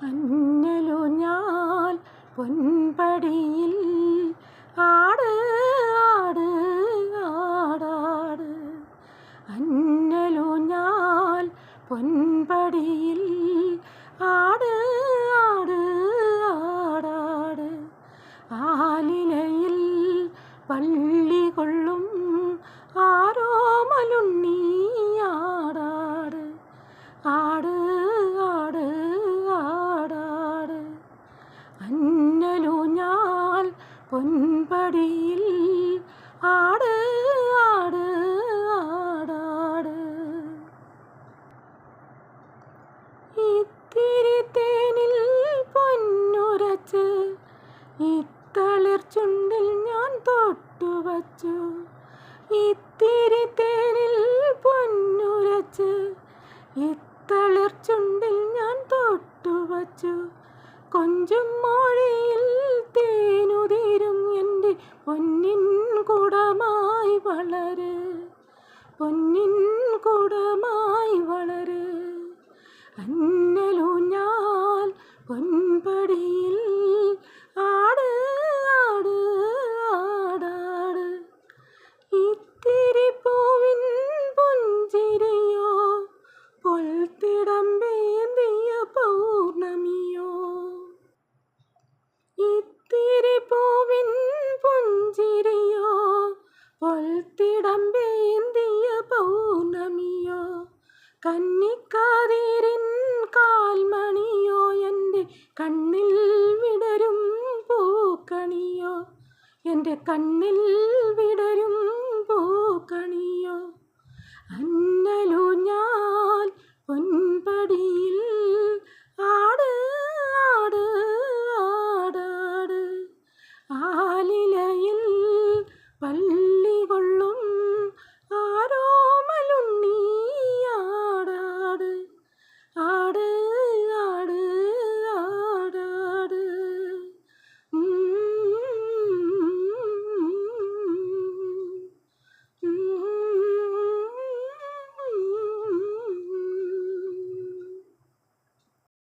അന്നലൂഞ്ഞാൽ പൊൻപടിയിൽ ആട് ആട് ആടാട്. അന്നലൂഞ്ഞാൽ പൊൻപടിയിൽ ആട് ആട് ആടാട്. ആലിലയിൽ പള്ളി കൊള്ളും ആരോമലുണ്ണി ആടാട് ആട് ആട് ആടാട്. അന്നലൂഞ്ഞാൽ പൊൻപടിയിൽ ആട് ആട് ആടാട്. ഇത്തിരി തേനിൽ പൊന്നുരച്ച് ഇത്തളിർ ചുണ്ടിൽ ഞാൻ തൊട്ടുവച്ചു. ഇത്തിരി തേനിൽ പൊന്നുരച്ച് ഇത്തളിർ ചുണ്ടിൽ ഞാൻ തൊട്ടുവച്ചു. കൊഞ്ചും മൊഴിയിൽ തേനുതിരും എൻ്റെ പൊന്നിൻ കുടമായി വളര് പൊന്നിൻ കുടമായി വളര്. അന്നലൂഞ്ഞാൽ പൊൻപടിയിൽ ആട് ആട് ആടാട്. ഇത്തിരി പൂവിൻ പുഞ്ചിരിയോ പൊൽത്തിടമ്പേന്തിയ പൗർണമിയോ. ഇത്തിരി പൂവിൻ പുഞ്ചിരിയോ പൊൽത്തിടമ്പേന്തിയ പൗർണമിയോ. കന്നിക്കതിരിൻ കാൽമണിയോ എൻ്റെ കണ്ണിൽ വിടരും പൂക്കണിയോ. എൻ്റെ കണ്ണിൽ